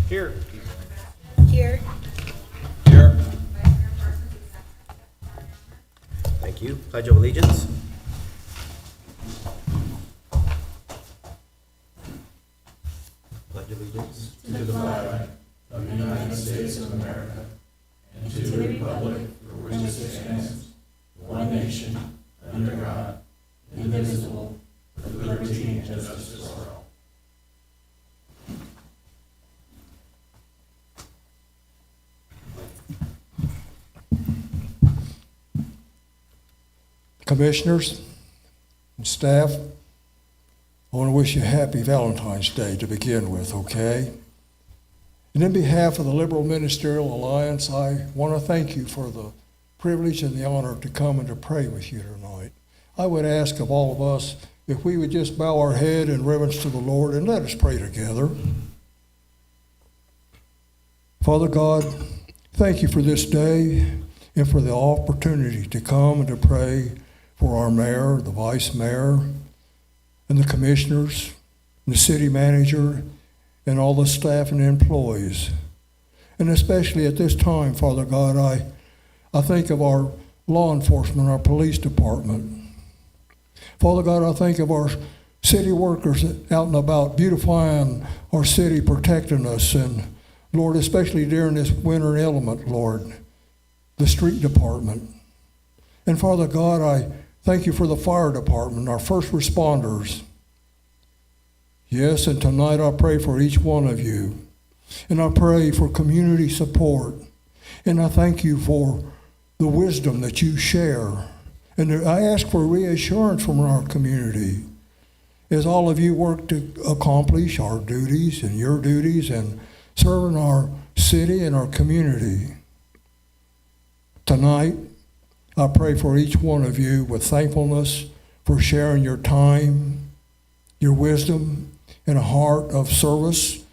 Here. Here. Here. Thank you. Pledge of Allegiance. Pledge allegiance. Commissioners and staff, I want to wish you a happy Valentine's Day to begin with, okay? And in behalf of the Liberal Ministerial Alliance, I want to thank you for the privilege and the honor to come and to pray with you tonight. I would ask of all of us if we would just bow our head in reverence to the Lord and let us pray together. Father God, thank you for this day and for the opportunity to come and to pray for our mayor, the vice mayor, and the commissioners, and the city manager, and all the staff and employees. And especially at this time, Father God, I think of our law enforcement, our police department. Father God, I think of our city workers out and about, beautifying our city, protecting us, and Lord, especially during this winter element, Lord, the street department. And Father God, I thank you for the fire department, our first responders. Yes, and tonight I pray for each one of you. And I pray for community support. And I thank you for the wisdom that you share. And I ask for reassurance from our community as all of you work to accomplish our duties and your duties and serving our city and our community. Tonight, I pray for each one of you with thankfulness for sharing your time, your wisdom, and a heart of service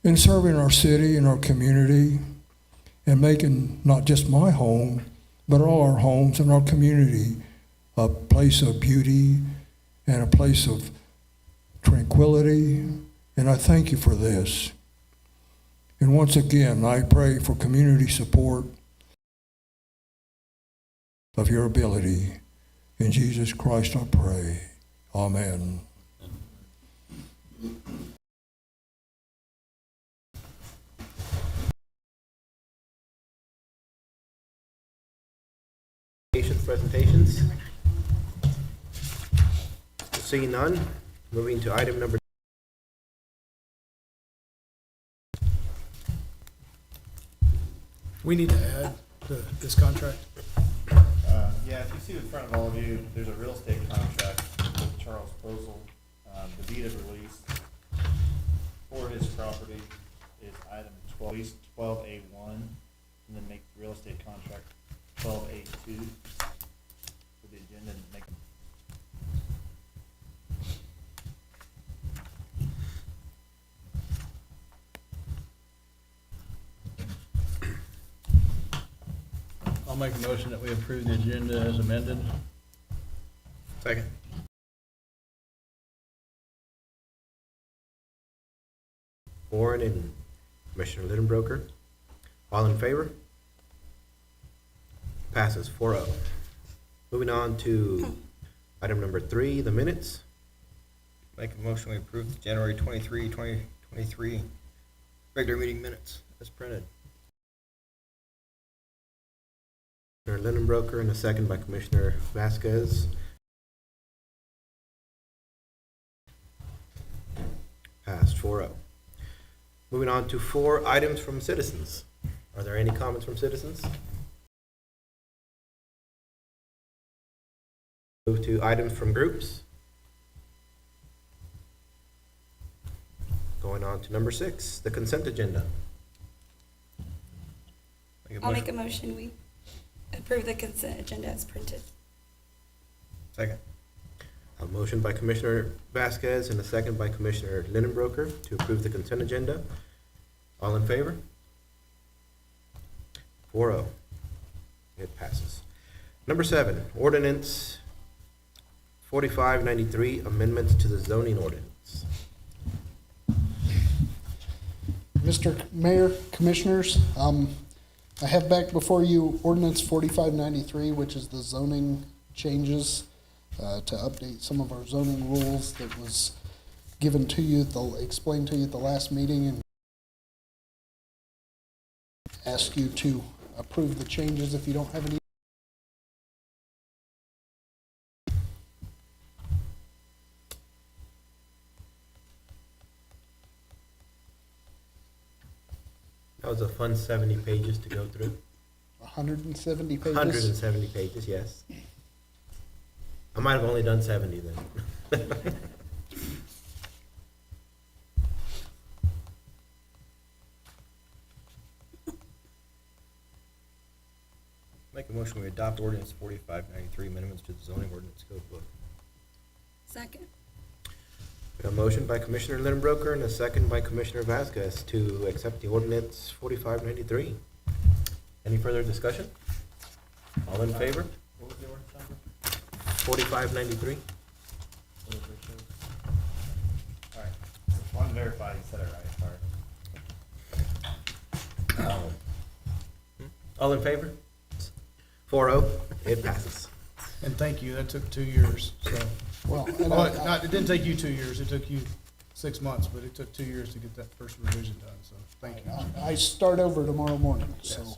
in serving our city and our community and making not just my home, but all our homes and our community a place of beauty and a place of tranquility. And I thank you for this. And once again, I pray for community support of your ability. In Jesus Christ I pray. Amen. Presentations. Seeing none, moving to item number. We need to add this contract. Yeah, if you see in front of all of you, there's a real estate contract with Charles Posel. The deed of release for his property is item 12A1, and then make the real estate contract 12A2 for the agenda and make. I'll make a motion that we approve the agenda as amended. Second. Warren and Commissioner Lidenbroker. All in favor? Passes 4-0. Moving on to item number 3, the minutes. Make a motion we approve the January 23, 2023 regular meeting minutes as printed. Commissioner Lidenbroker and a second by Commissioner Vasquez. Passed 4-0. Moving on to 4 items from citizens. Are there any comments from citizens? Move to items from groups. Going on to number 6, the consent agenda. I'll make a motion. We approve the consent agenda as printed. Second. A motion by Commissioner Vasquez and a second by Commissioner Lidenbroker to approve the consent agenda. All in favor? 4-0. It passes. Number 7, ordinance 4593, amendments to the zoning ordinance. Mr. Mayor, Commissioners, I have back before you ordinance 4593, which is the zoning changes to update some of our zoning rules that was given to you, explained to you at the last meeting, and ask you to approve the changes if you don't have any. That was a fun 70 pages to go through. 170 pages. 170 pages, yes. I might have only done 70 then. Make a motion, we adopt ordinance 4593, amendments to the zoning ordinance code book. Second. We have a motion by Commissioner Lindbroker and a second by Commissioner Vasquez to accept the ordinance 4593. Any further discussion? All in favor? What was the ordinance number? 4593? What was it, Richard? All right, just wanted to verify you said it right, sorry. All in favor? 4-0, it passes. And thank you, that took 2 years, so. Well, and Well, I- it didn't take you 2 years, it took you 6 months, but it took 2 years to get that first revision done, so thank you. I start over tomorrow morning, so. Yes.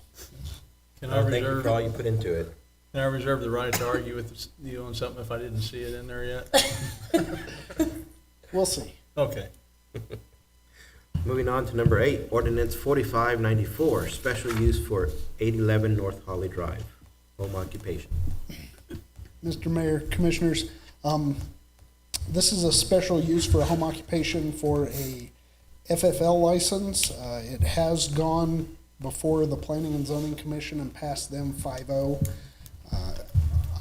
Can I Well, thank you reserve, for all you put into it. can I reserve the right to argue with you on something if I didn't see it in there yet? We'll see. Okay. Moving on to number 8, ordinance 4594, special use for 811 North Holly Drive, home occupation. Mr. Mayor, Commissioners, this is a special use for a home occupation for a FFL license. It has gone before the Planning and Zoning Commission and passed them 5-0.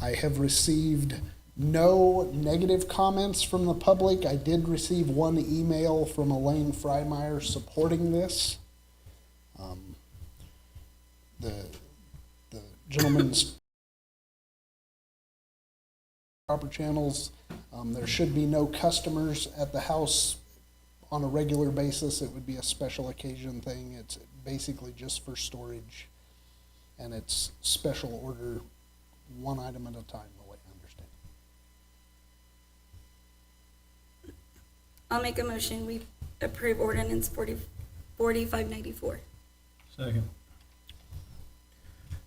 I have received no negative comments from the public. I did receive one email from Elaine Freimeyer supporting this. The gentleman's proper channels. There should be no customers at the house on a regular basis. It would be a special occasion thing. It's basically just for storage. And it's special order, one item at a time, the way I understand it. I'll make a motion, we approve ordinance 4594. Second.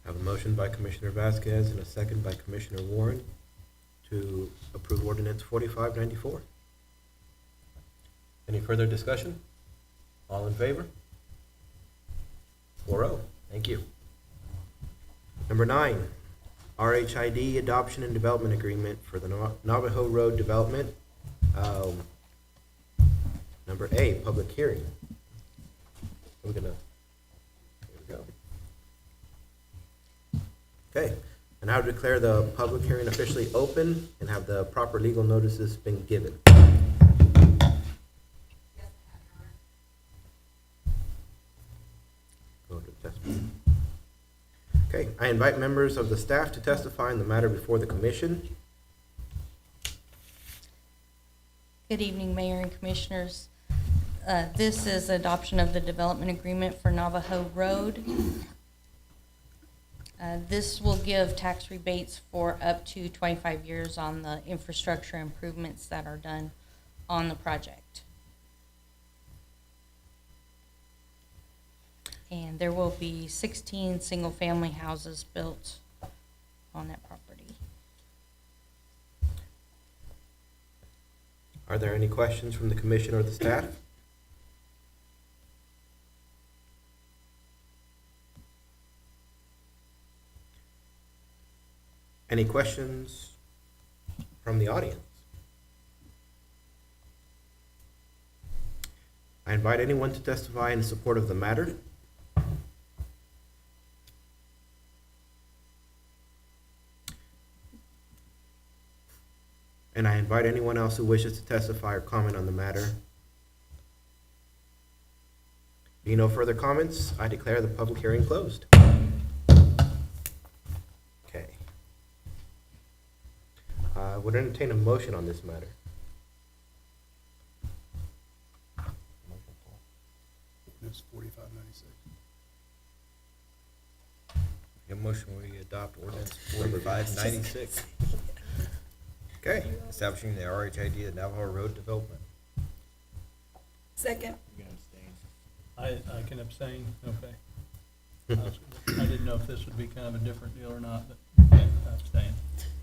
I have a motion by Commissioner Vasquez and a second by Commissioner Warren to approve ordinance 4594. Any further discussion? All in favor? 4-0, thank you. Number 9, RHID Adoption and Development Agreement for the Navajo Road Development. Number A, public hearing. We're gonna, here we go. Okay, and I would declare the public hearing officially open and have the proper legal notices been given. Go to testimony. Okay, I invite members of the staff to testify in the matter before the commission. Good evening, Mayor and Commissioners. This is adoption of the development agreement for Navajo Road. This will give tax rebates for up to 25 years on the infrastructure improvements that are done on the project. And there will be 16 single-family houses built on that property. Are there any questions from the commission or the staff? Any questions from the audience? I invite anyone to testify in support of the matter. And I invite anyone else who wishes to testify or comment on the matter. Being no further comments, I declare the public hearing closed. Okay. I would entertain a motion on this matter. ordinance 4596. A motion we adopt ordinance 4596. Okay, establishing the RHID at Navajo Road Development. Second. You can abstain. I can abstain, okay. I didn't know if this would be kind of a different deal or not, but yeah, I abstain.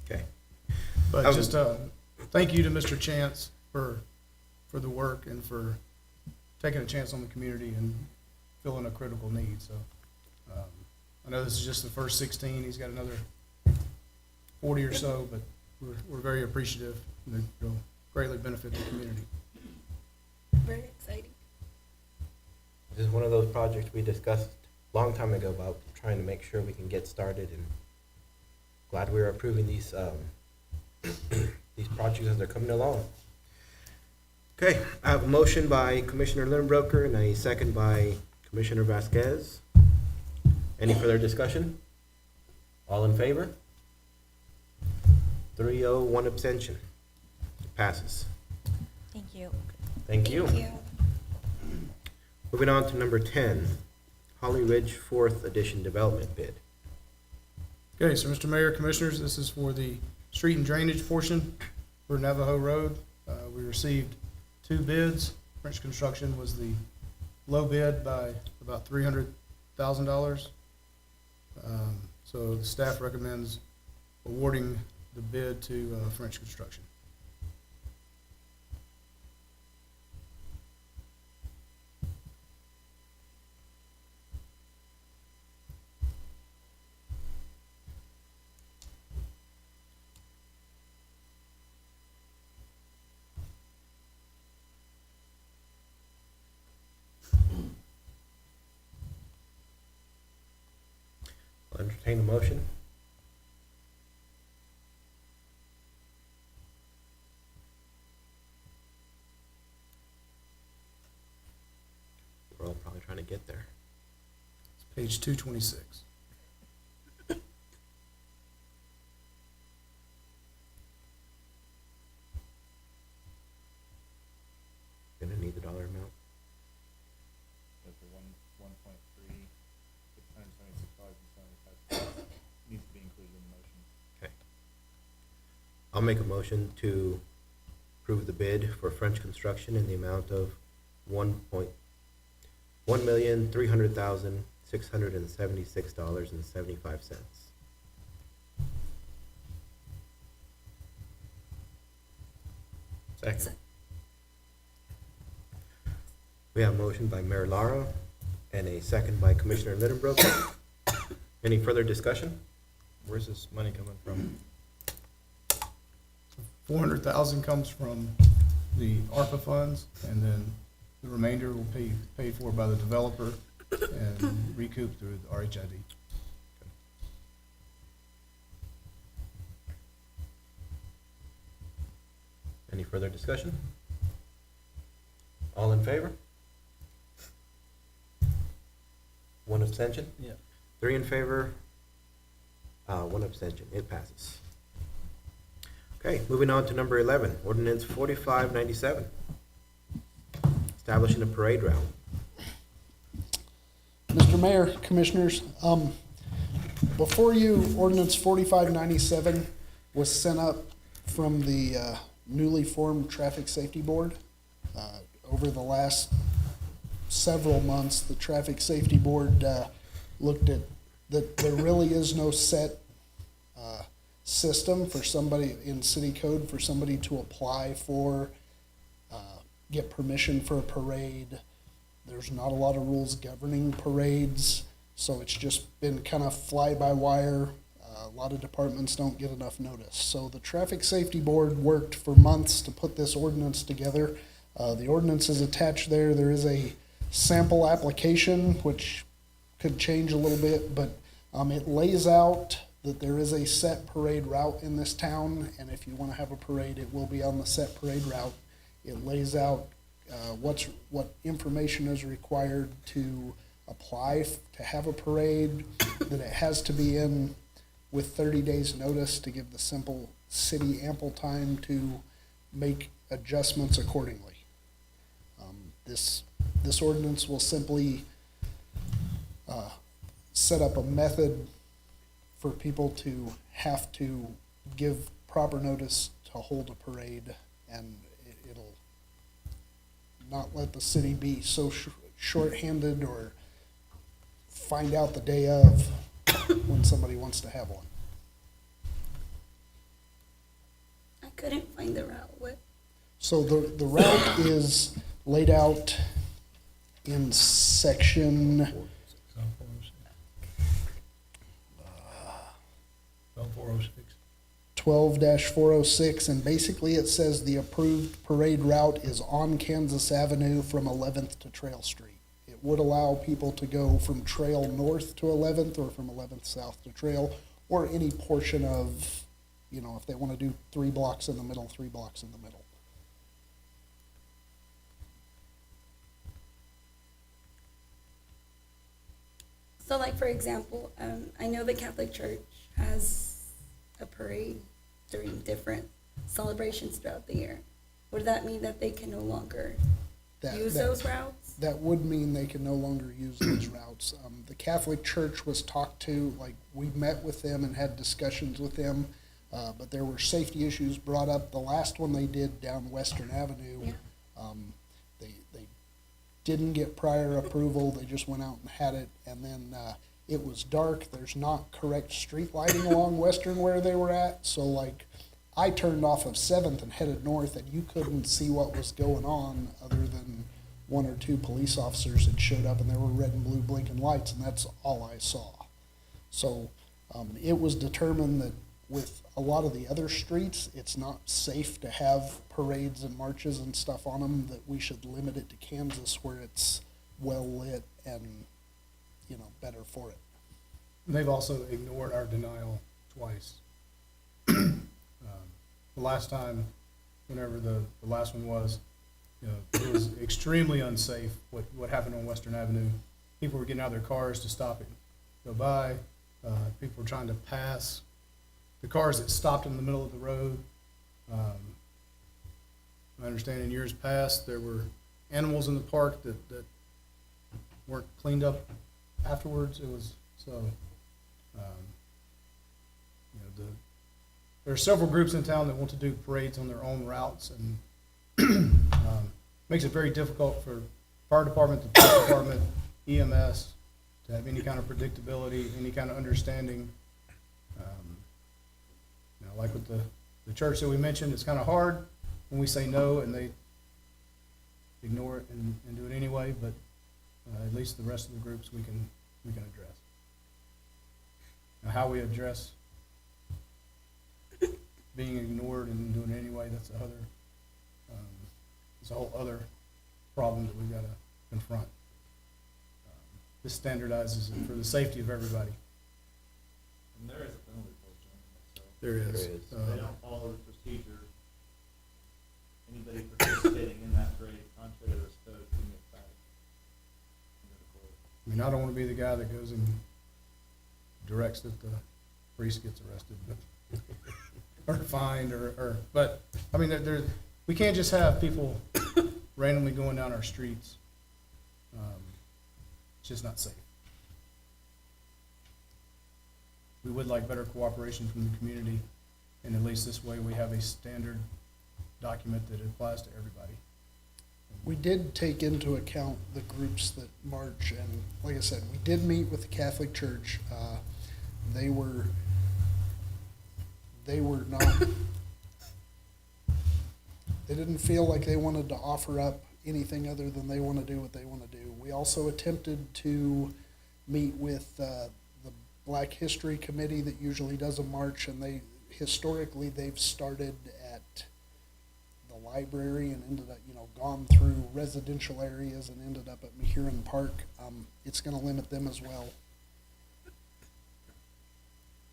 Okay. But just, thank you to Mr. Chance for the work and for taking a chance on the community and filling a critical need, so. I know this is just the first 16, he's got another 40 or so, but we're very appreciative, and it'll greatly benefit the community. Very exciting. This is one of those projects we discussed a long time ago about trying to make sure we can get started, and glad we're approving these, these projects as they're coming along. Okay, I have a motion by Commissioner Lindbroker and a second by Commissioner Vasquez. Any further discussion? All in favor? 3-0, 1 abstention. Passes. Thank you. Thank you. Thank you. Moving on to number 10, Holly Ridge 4th Edition Development Bid. Okay, so Mr. Mayor, Commissioners, this is for the street and drainage portion for Navajo Road. We received 2 bids. French Construction was the low bid by about $300,000. So the staff recommends awarding the bid to French Construction. I'll entertain a motion. We're all probably trying to get there. It's page 226. Gonna need the dollar amount. That's the 1.3, 676.75 needs to be included in the motion. Okay. I'll make a motion to approve the bid for French Construction in the amount of $1,300,676.75. Second. We have a motion by Mayor Lara and a second by Commissioner Lidenbrook. Any further discussion? Where's this money coming from? $400,000 comes from the ARPA funds, and then the remainder will be paid for by the developer and recouped through the RHID. Any further discussion? All in favor? 1 abstention? Yeah. 3 in favor, 1 abstention. It passes. Okay, moving on to number 11, ordinance 4597. Establishing a parade route. Mr. Mayor, Commissioners, before you, ordinance 4597 was sent up from the newly formed Traffic Safety Board. Over the last several months, the Traffic Safety Board looked at that there really is no set system for somebody in city code for somebody to apply for, get permission for a parade. There's not a lot of rules governing parades, so it's just been kind of fly-by-wire. A lot of departments don't get enough notice. So the Traffic Safety Board worked for months to put this ordinance together. The ordinance is attached there. There is a sample application, which could change a little bit, but it lays out that there is a set parade route in this town, and if you want to have a parade, it will be on the set parade route. It lays out what information is required to apply to have a parade, that it has to be in with 30 days' notice to give the simple city ample time to make adjustments accordingly. This This ordinance will simply set up a method for people to have to give proper notice to hold a parade, and it'll not let the city be so shorthanded or find out the day of when somebody wants to have one. I couldn't find the route. What? So the route is laid out in section, South 406. 12-406, and basically it says the approved parade route is on Kansas Avenue from 11th to Trail Street. It would allow people to go from Trail north to 11th or from 11th south to Trail, or any portion of, you know, if they want to do 3 blocks in the middle, 3 blocks in the middle. So like, for example, I know the Catholic Church has a parade during different celebrations throughout the year. Would that mean that they can no longer use those routes? That would mean they can no longer use those routes. The Catholic Church was talked to, like, we met with them and had discussions with them, but there were safety issues brought up. The last one they did down Western Avenue, Yeah. they didn't get prior approval, they just went out and had it, and then it was dark, there's not correct street lighting along Western where they were at, so like, I turned off of 7th and headed north, and you couldn't see what was going on other than 1 or 2 police officers had showed up, and there were red and blue blinking lights, and that's all I saw. So it was determined that with a lot of the other streets, it's not safe to have parades and marches and stuff on them, that we should limit it to Kansas where it's well lit and, you know, better for it. They've also ignored our denial twice. The last time, whenever the last one was, you know, it was extremely unsafe what happened on Western Avenue. People were getting out of their cars to stop and go by. People were trying to pass. The cars that stopped in the middle of the road. I understand in years past, there were animals in the park that weren't cleaned up afterwards. It was, so, you know, there are several groups in town that want to do parades on their own routes, and makes it very difficult for fire department, the police department, EMS, to have any kind of predictability, any kind of understanding. You know, like with the church that we mentioned, it's kind of hard when we say no and they ignore it and do it anyway, but at least the rest of the groups we can address. Now, how we address being ignored and doing it anyway, that's it's a whole other problem that we've got to confront. This standardizes it for the safety of everybody. And there is a penalty for doing that, so There is. There is. if they don't follow the procedure, anybody participating in that parade contrary to this code can get cited. And go to court. I mean, I don't want to be the guy that goes and directs that the priest gets arrested, but, or fined, but, I mean, we can't just have people randomly going down our streets. It's just not safe. We would like better cooperation from the community, and at least this way we have a standard document that applies to everybody. We did take into account the groups that march, and like I said, we did meet with the Catholic Church. They were not, they didn't feel like they wanted to offer up anything other than they want to do what they want to do. We also attempted to meet with the Black History Committee that usually does a march, and historically they've started at the library and ended up, you know, gone through residential areas and ended up at Mehuron Park. It's going to limit them as well.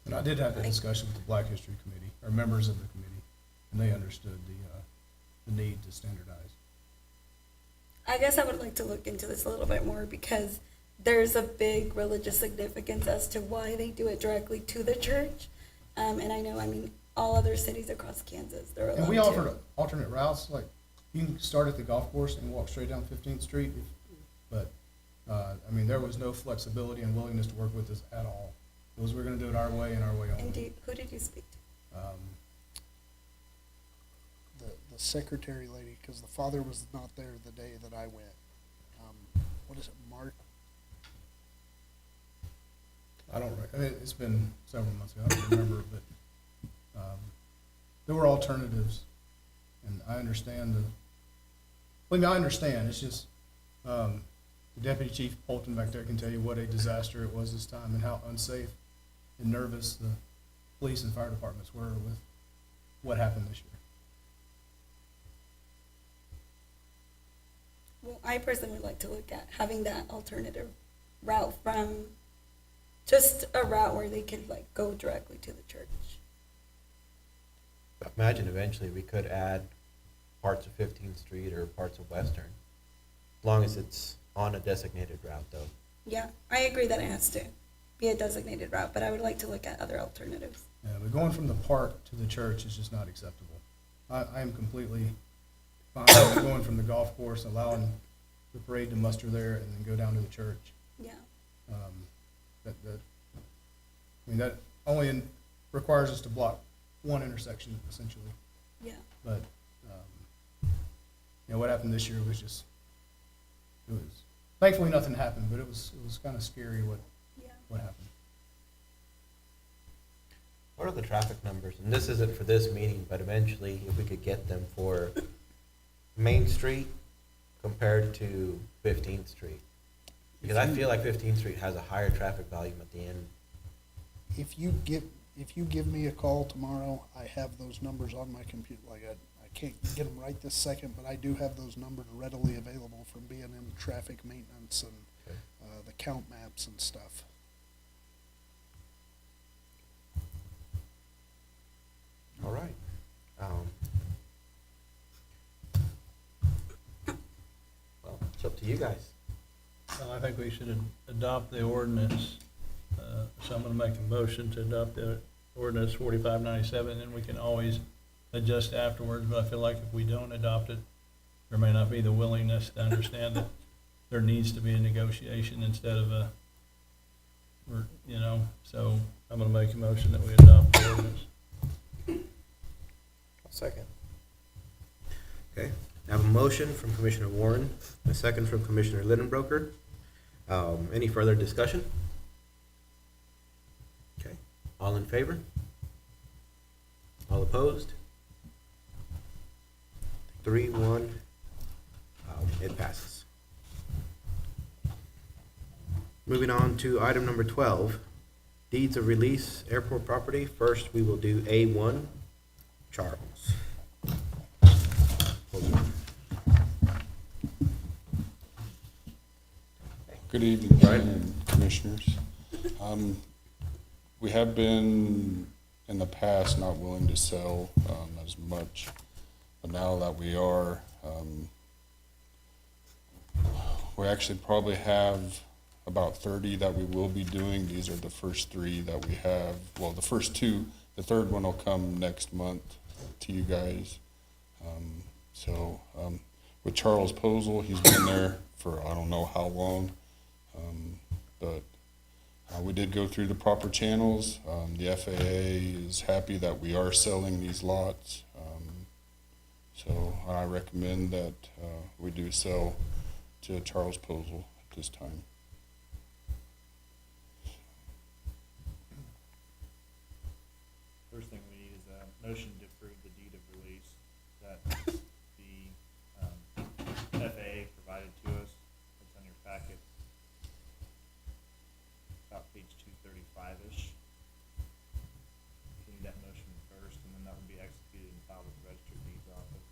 And I did have that discussion with the Black History Committee, or members of the committee, and they understood the need to standardize. I guess I would like to look into this a little bit more, because there's a big religious significance as to why they do it directly to the church. And I know, I mean, all other cities across Kansas, they're allowed And we to. offered alternate routes, like you can start at the golf course and walk straight down 15th Street But, I mean, there was no flexibility and willingness to work with us at all. It was, we're gonna do it our way and our way And only. who did you speak to? The secretary lady, because the father was not there the day that I went. What is it, Mark? I don't, I mean, it's been several months ago, I don't remember, but, there were alternatives. And I understand I understand, it's just, the Deputy Chief Polton back there can tell you what a disaster it was this time and how unsafe and nervous the police and fire departments were with what happened this year. Well, I personally would like to look at having that alternative route from just a route where they could like go directly to the church. Imagine eventually we could add parts of 15th Street or parts of Western, as long as it's on a designated route though. Yeah, I agree that it has to be a designated route, but I would like to look at other alternatives. Yeah, but going from the park to the church is just not acceptable. I am completely fine with going from the golf course, allowing the parade to muster there and then go down to the church. Yeah, I mean, that only requires us to block one intersection essentially. yeah. But, you know, what happened this year was just, it was, thankfully nothing happened, but it was kind of scary Yeah. what happened. What are the traffic numbers? And this isn't for this meeting, but eventually if we could get them for Main Street compared to 15th Street. Because I feel like 15th Street has a higher traffic volume at the end. If you give me a call tomorrow, I have those numbers on my computer. Like I can't get them right this second, but I do have those numbers readily available from being in traffic maintenance and Okay. the count maps and stuff. All right. Well, it's up to you guys. Well, I think we should adopt the ordinance. So I'm gonna make a motion to adopt the ordinance 4597, and then we can always adjust afterwards. But I feel like if we don't adopt it, there may not be the willingness to understand that there needs to be a negotiation instead of so I'm gonna make a motion that we adopt the ordinance. I'll second. Okay, I have a motion from Commissioner Warren, a second from Commissioner Lidenbroker. Any further discussion? Okay, all in favor? All opposed? 3-1, it passes. Moving on to item number 12, deeds of release, airport property. First, we will do A1, Charles. Good evening, Brian. Commissioners. We have been in the past not willing to sell as much, but now that we are, we actually probably have about 30 that we will be doing. These are the first 3 that we have. Well, the first 2, the third one will come next month to you guys. With Charles Posel, he's been there for I don't know how long. But we did go through the proper channels. The FAA is happy that we are selling these lots. So I recommend that we do sell to Charles Posel at this time. First thing we need is a motion to approve the deed of release that the FAA provided to us. It's on your packet, about page 235-ish. We need that motion first, and then that will be executed and filed with the Register of Deeds office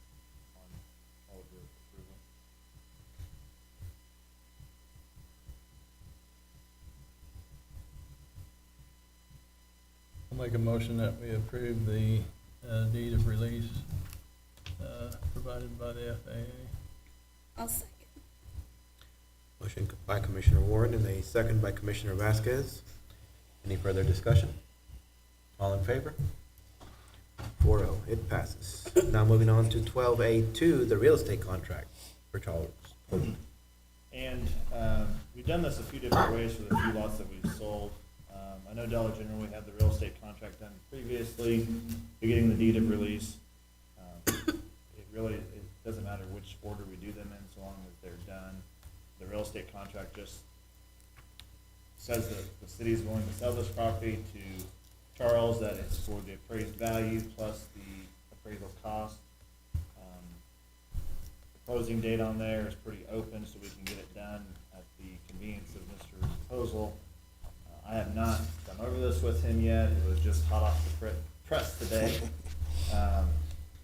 on all of your approval. I'll make a motion that we approve the deed of release provided by the FAA. I'll second. Motion by Commissioner Warren and a second by Commissioner Vasquez. Any further discussion? All in favor? 4-0, it passes. Now moving on to 12A2, the real estate contract for Charles. And we've done this a few different ways for the few lots that we've sold. I know Dollar General, we had the real estate contract done previously, we're getting the deed of release. It doesn't matter which order we do them in, so long as they're done. The real estate contract just says that the city is willing to sell this property to Charles, that it's for the appraised value plus the appraisal cost. The closing date on there is pretty open, so we can get it done at the convenience of Mr. Posel. I have not gone over this with him yet, it was just hot off the press today.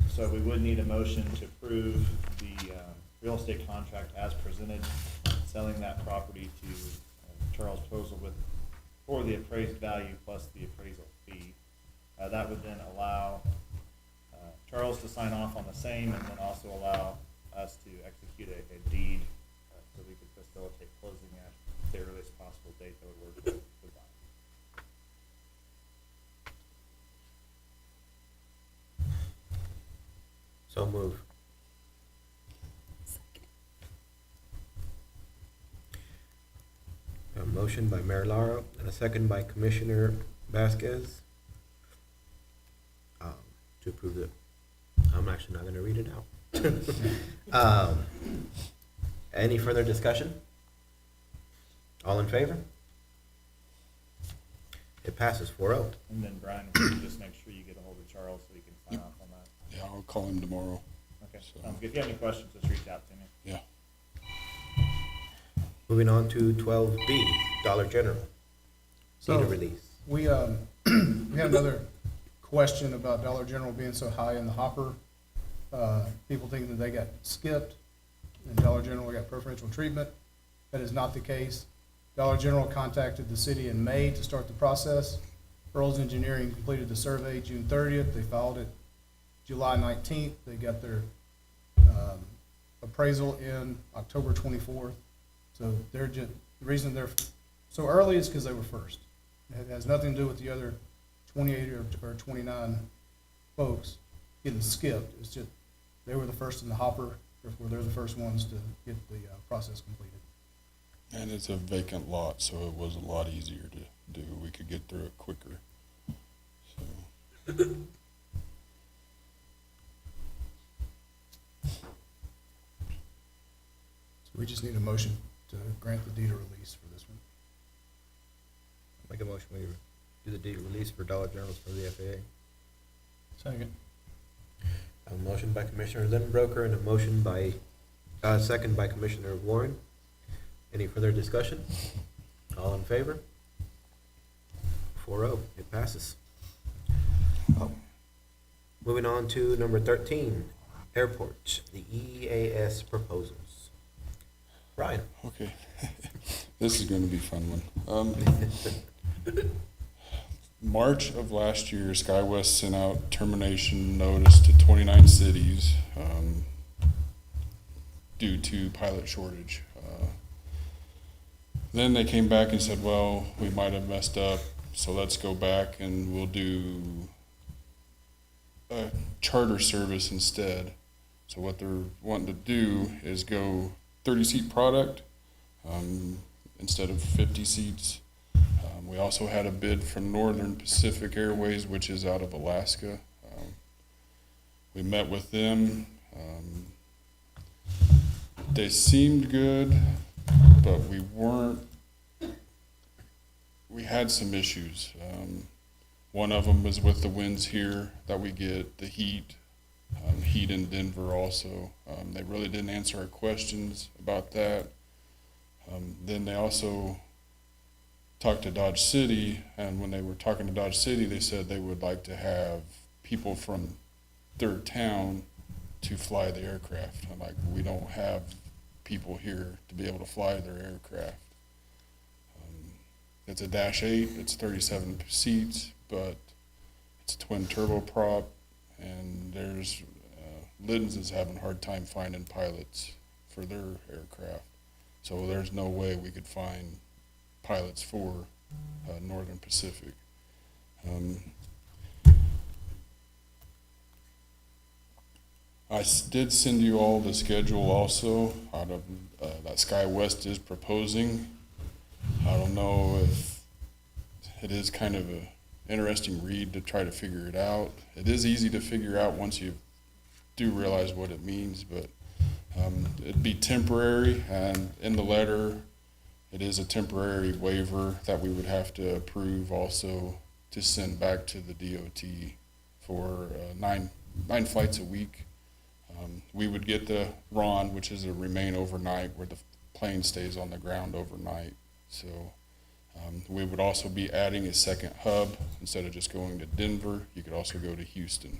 So we would need a motion to approve the real estate contract as presented, selling that property to Charles Posel for the appraised value plus the appraisal fee. That would then allow Charles to sign off on the same, and then also allow us to execute a deed so we could facilitate closing at the earliest possible date that would work with the buyer. So move. A motion by Mayor Lara and a second by Commissioner Vasquez to approve it. I'm actually not gonna read it out. Any further discussion? All in favor? It passes 4-0. And then Brian, if you could just make sure you get a hold of Charles so he can sign off on that. Yeah, I'll call him tomorrow. Okay, So- if you have any questions, just reach out to me. Yeah. Moving on to 12B, Dollar General. So- Deed of release. We had another question about Dollar General being so high in the hopper. People thinking that they got skipped and Dollar General got preferential treatment. That is not the case. Dollar General contacted the city in May to start the process. Earls Engineering completed the survey June 30th. They filed it July 19th. They got their appraisal in October 24th. So they're just, the reason they're so early is because they were first. It has nothing to do with the other 28 or 29 folks getting skipped. It's just, they were the first in the hopper, therefore they're the first ones to get the process completed. And it's a vacant lot, so it was a lot easier to do. We could get through it quicker. So, So we just need a motion to grant the deed of release for this one. Make a motion, we do the deed of release for Dollar General for the FAA. Second. A motion by Commissioner Lidenbroker and a motion by, second by Commissioner Warren. Any further discussion? All in favor? 4-0, it passes. Moving on to number 13, airports, the EAS proposals. Brian? okay. This is gonna be a fun one. March of last year, SkyWest sent out termination notice to 29 cities, due to pilot shortage. Then they came back and said, well, we might have messed up, so let's go back and we'll do a charter service instead. So what they're wanting to do is go 30-seat product instead of 50 seats. We also had a bid from Northern Pacific Airways, which is out of Alaska. We met with them. They seemed good, but we had some issues. One of them was with the winds here that we get, the heat in Denver also. They really didn't answer our questions about that. Then they also talked to Dodge City, and when they were talking to Dodge City, they said they would like to have people from their town to fly the aircraft. I'm like, we don't have people here to be able to fly their aircraft. It's a Dash 8, it's 37 seats, but it's a twin turboprop, and there's Liddens is having a hard time finding pilots for their aircraft. So there's no way we could find pilots for Northern Pacific. did send you all the schedule also out of, that SkyWest is proposing. I don't know if it is kind of a interesting read to try to figure it out. It is easy to figure out once you do realize what it means, but it'd be temporary, and in the letter, it is a temporary waiver that we would have to approve also to send back to the DOT for 9 flights a week. We would get the RON, which is a remain overnight, where the plane stays on the ground overnight. So we would also be adding a second hub. Instead of just going to Denver, you could also go to Houston.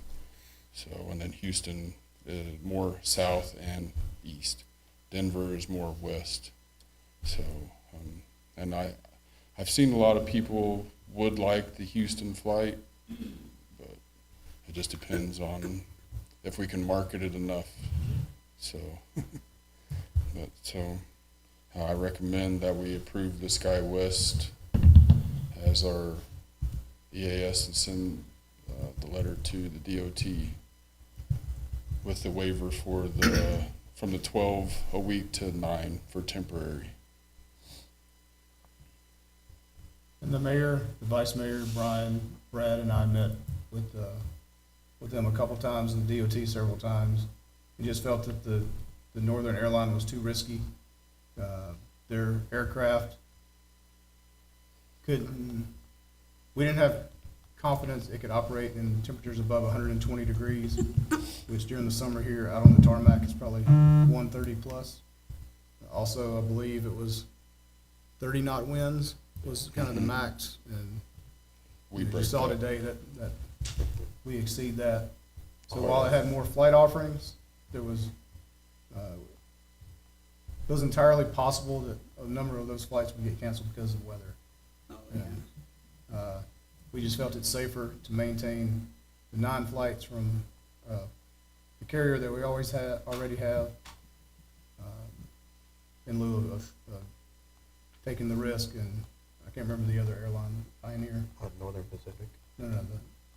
So, and then Houston is more south and east. Denver is more west. So, and I've seen a lot of people would like the Houston flight, but it just depends on if we can market it enough. So, I recommend that we approve the SkyWest as our EAS and send the letter to the DOT with the waiver for from the 12 a week to 9 for temporary. And the mayor, the vice mayor, Brian, Brad, and I met with them a couple times and the DOT several times. We just felt that the Northern airline was too risky. Their aircraft we didn't have confidence it could operate in temperatures above 120 degrees, which during the summer here out on the tarmac is probably 130 plus. Also, I believe it was 30 knot winds was kind of the max, and We you break saw that. today that we exceed that. So while it had more flight offerings, there was, it was entirely possible that a number of those flights would get canceled because of weather. Oh, yeah. And, we just felt it's safer to maintain the 9 flights from, the carrier that we already have, in lieu of taking the risk, and I can't remember the other airline, Pioneer, Northern Pacific. no,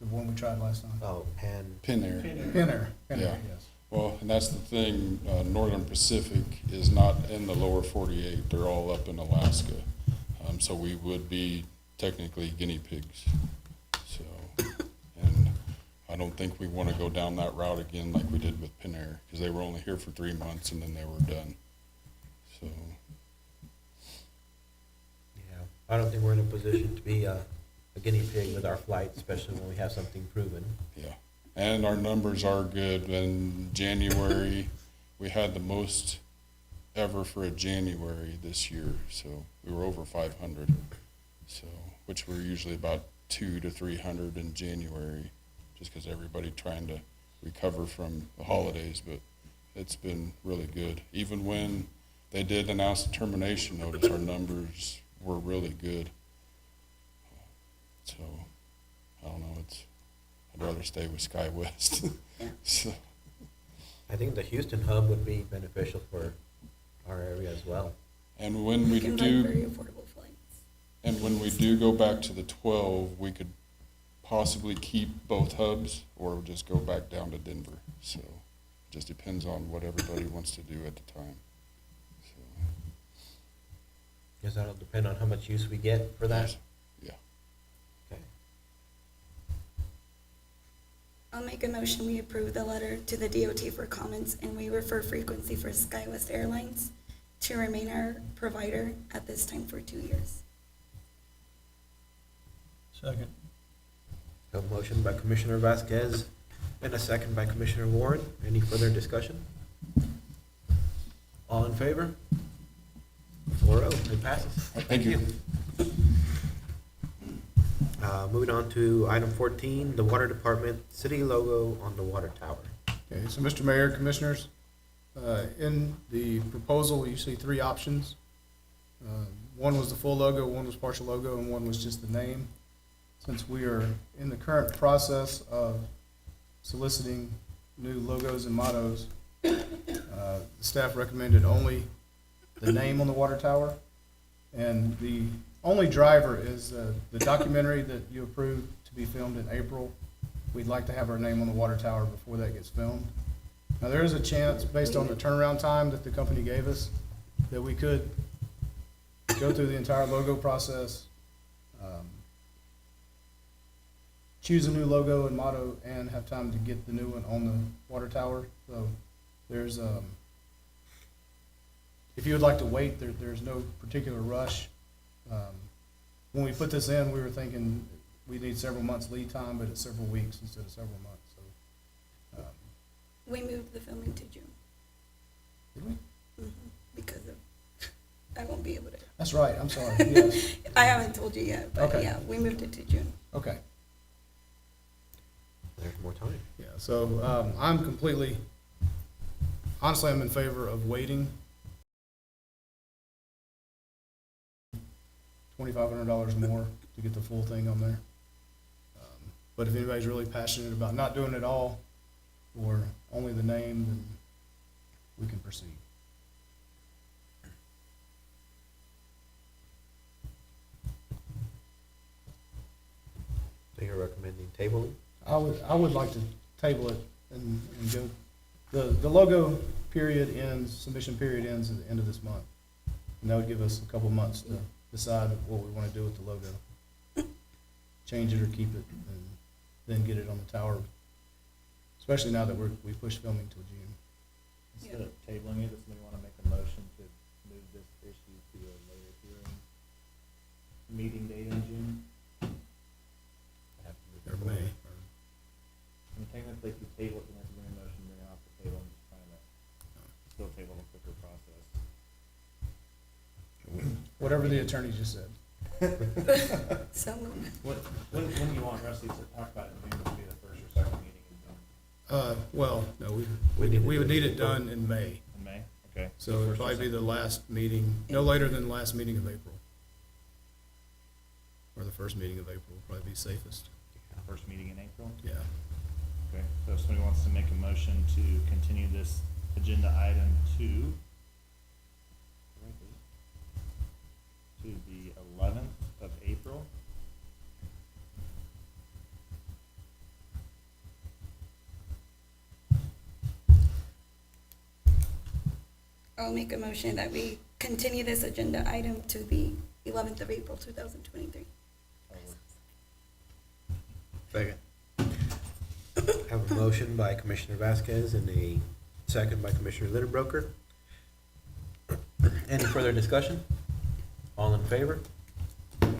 the one we tried last time. Oh, Pan. Pin Air. Pioneer, Yeah. yes. Well, and that's the thing, Northern Pacific is not in the lower 48, they're all up in Alaska. So we would be technically guinea pigs. So, and I don't think we want to go down that route again like we did with Pinair, because they were only here for 3 months and then they were done. So, Yeah, I don't think we're in a position to be a guinea pig with our flight, especially when we have something proven. yeah. And our numbers are good. In January, we had the most ever for a January this year, so we were over 500. So, which we're usually about 200 to 300 in January, just because everybody trying to recover from the holidays. But it's been really good. Even when they did announce the termination notice, our numbers were really good. So, I don't know. I'd rather stay with SkyWest. So, I think the Houston hub would be beneficial for our area as well. and when we You can buy very do, affordable flights. and when we do go back to the 12, we could possibly keep both hubs or just go back down to Denver. So, it just depends on what everybody wants to do at the time. So, Guess that'll depend on how much use we get for that. yeah. Okay. I'll make a motion, we approve the letter to the DOT for comments and waiver for frequency for SkyWest Airlines to remain our provider at this time for 2 years. Second. A motion by Commissioner Vasquez and a second by Commissioner Warren. Any further discussion? All in favor? 4-0, it passes. Thank you. Moving on to item 14, the Water Department city logo on the water tower. Okay, so Mr. Mayor, Commissioners, in the proposal, you see 3 options. One was the full logo, one was partial logo, and one was just the name. Since we are in the current process of soliciting new logos and mottos, the staff recommended only the name on the water tower. And the only driver is the documentary that you approved to be filmed in April. We'd like to have our name on the water tower before that gets filmed. Now, there is a chance, based on the turnaround time that the company gave us, that we could go through the entire logo process, choose a new logo and motto, and have time to get the new one on the water tower. So there's, if you would like to wait, there's no particular rush. When we put this in, we were thinking we need several months lead time, but it's several weeks instead of several months, so. We moved the filming to June. Did we? Because of, I won't be able to. That's right, I'm sorry, yes, I haven't told you yet, but Okay. yeah, we moved it to June. okay. There's more time. Yeah, so, I'm completely, honestly, I'm in favor of waiting. $2,500 more to get the full thing on there. But if anybody's really passionate about not doing it all, or only the name, then we can proceed. So you're recommending tabling? I would like to table it and go, the logo period ends, submission period ends at the end of this month. And that would give us a couple months to decide what we want to do with the logo. Change it or keep it, and then get it on the tower, especially now that we pushed filming till June. Instead of tabling it, does somebody want to make a motion to move this issue to a later hearing? Meeting date in June? Or May. I mean, technically, if you table it, you have to bring a motion, bring it off the table, I'm just trying to still table a quicker process. Whatever the attorney just said. So moved. When do you want Rusty to talk about it in June, would be the first or second meeting in June? Well, no, We we would need it done in May. In May? Okay. So it'd First or probably be second? the last meeting, no later than the last meeting of April. Or the first meeting of April would probably be safest, First meeting in April? yeah. Okay, so if somebody wants to make a motion to continue this agenda item to the 11th of April. I'll make a motion that we continue this agenda item to the 11th of April, 2023. Second. Have a motion by Commissioner Vasquez and a second by Commissioner Litterbroker. Any further discussion? All in favor? 4-0,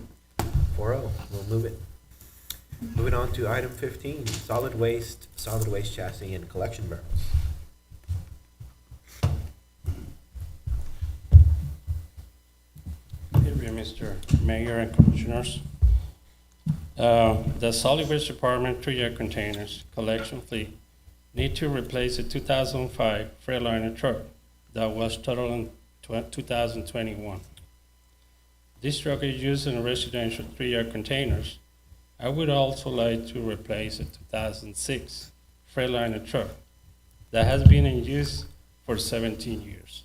we'll move it. Moving on to item 15, solid waste chassis and collection barrels. Good evening, Mr. Mayor and Commissioners. The solid waste department 3-year containers collection fleet need to replace a 2005 Freightliner truck that was totaled in 2021. This truck is used in residential 3-year containers. I would also like to replace a 2006 Freightliner truck that has been in use for 17 years.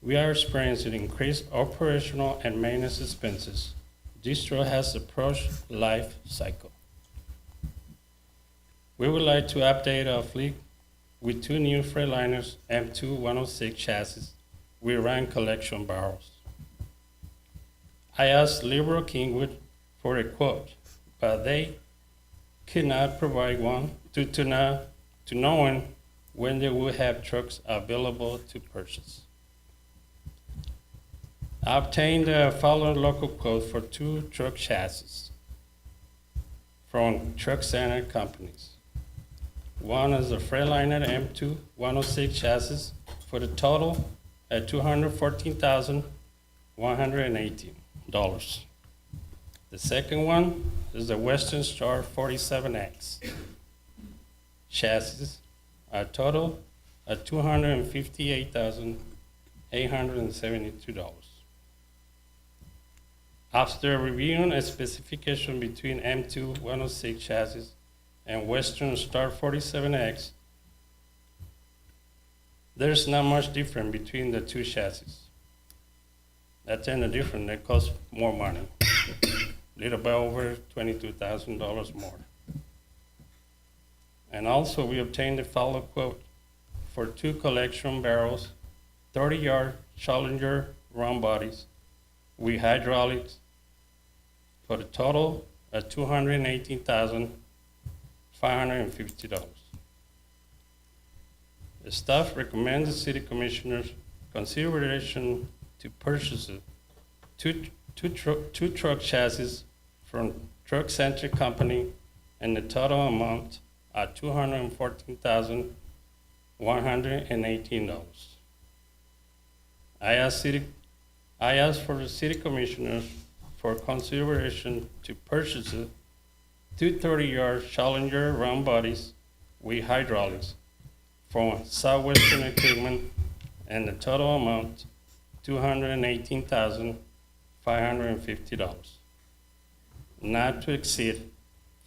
We are experiencing increased operational and maintenance expenses. This truck has approached life cycle. We would like to update our fleet with 2 new Freightliners M2 106 chassis with Ryan collection barrels. I asked Liberal Kingwood for a quote, but they could not provide one due to knowing when they will have trucks available to purchase. I obtained the following local quote for 2 truck chassis from Truck Center companies. One is a Freightliner M2 106 chassis for the total at $214,118. The second one is the Western Star 47X chassis, a total at $258,872. After reviewing a specification between M2 106 chassis and Western Star 47X, there's not much difference between the 2 chassis. That's the difference, that costs more money, little bit over $22,000 more. And also we obtained a follow quote for 2 collection barrels, 30-yard Challenger round bodies with hydraulics for a total of $218,550. The staff recommends the city commissioners consideration to purchase two truck chassis from Truck Center Company and the total amount at $214,118. I ask for the city commissioners for consideration to purchase 2 30-yard Challenger round bodies with hydraulics from Southwestern Equipment and the total amount $218,550, not to exceed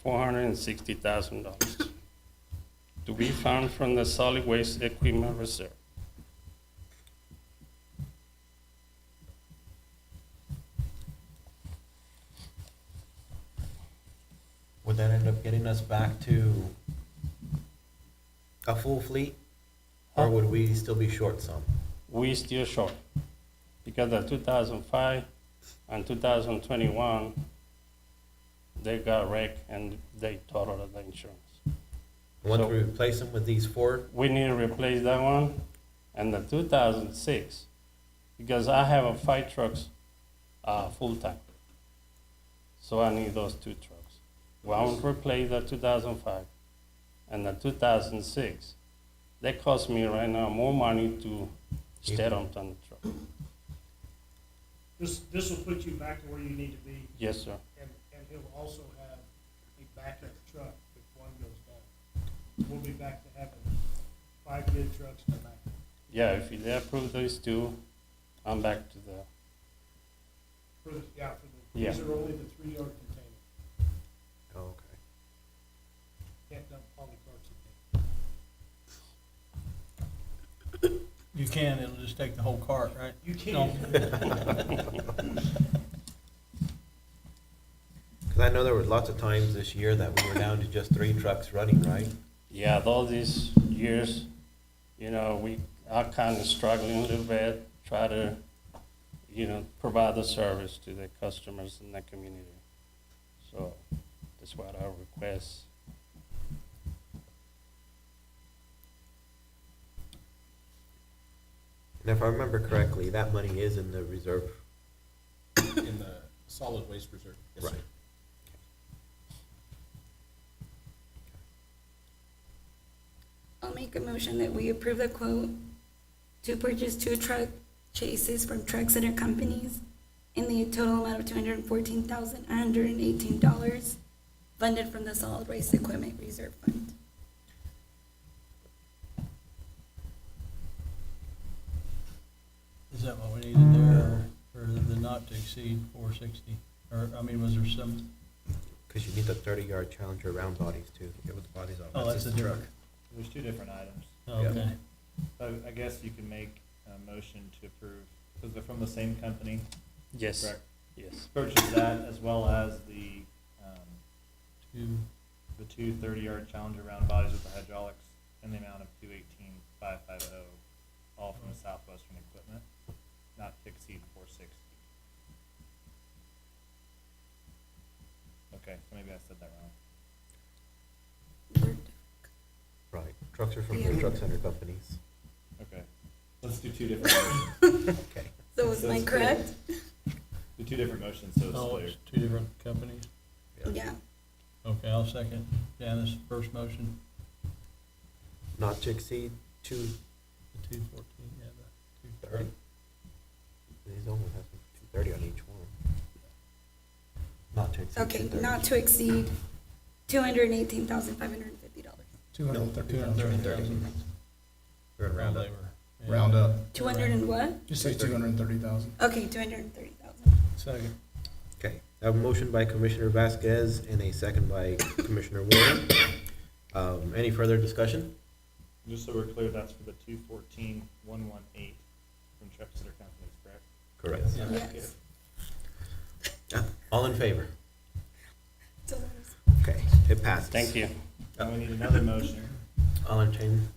$460,000, to be found from the solid waste equipment reserve. Would that end up getting us back to a full fleet? Or would we still be short some? We still short, because the 2005 and 2021, they got wrecked and they totaled the insurance. Once So- we replace them with these 4, We need to replace that one and the 2006, because I have 5 trucks full-time. So I need those 2 trucks. One replace the 2005 and the 2006. They cost me right now more money to stay on the truck. This will put you back to where you need to be, Yes, sir. and he'll also have a backup truck if one goes down. We'll be back to having 5 good trucks in the back. Yeah, if they approve those 2, I'm back to the, Yeah. These are only the 3-yard containers. oh, okay. Can't dump polycarts in there. You can, it'll just take the whole cart, right? You No. can't. Because I know there was lots of times this year that we were down to just 3 trucks running, right? yeah, all these years, you know, we are kind of struggling a little bit, try to, you know, provide the service to the customers in the community. So that's what I request. And if I remember correctly, that money is in the reserve. In the solid waste reserve. Yes, sir. Right. I'll make a motion that we approve the quote to purchase 2 truck chases from Truck Center Companies in the total amount of $214,118, funded from the Solid Waste Equipment Reserve Fund. Is that what we needed there, or the not to exceed 460? Or, I mean, was there some, Because you need the 30-yard Challenger round bodies too. Get with the bodies on. oh, that's a different, There's 2 different items. oh, okay. So I guess you can make a motion to approve, because they're from the same company, Yes, correct? yes. Purchase that as well as the, Two, the 2 30-yard Challenger round bodies with the hydraulics in the amount of $218,550, all from Southwestern Equipment, not to exceed 460. Okay, so maybe I said that wrong. Right. Trucks are from Yeah. the Truck Center Companies. Okay, let's do 2 different motions. Okay. So was So I it's correct? Do 2 different motions, so it's oh, clear. it's 2 different companies? Yeah. Okay, I'll second Janice's first motion, Not to exceed 2, the 214, yeah, the 230. 30. These only have 230 on each one. Not to exceed Okay, 230. not to exceed $218,550. 230,000. We're gonna round Oh, up. they were- yeah. Round up. 200 and what? Just say 230,000. Okay, 230,000. Second. Okay, I have a motion by Commissioner Vasquez and a second by Commissioner Warren. Any further discussion? Just so we're clear, that's for the 214,118 from Truck Center Companies, correct? Correct. Yes. All in favor? So there's- Okay, it passes. Thank you. Now we need another motion. I'll entertain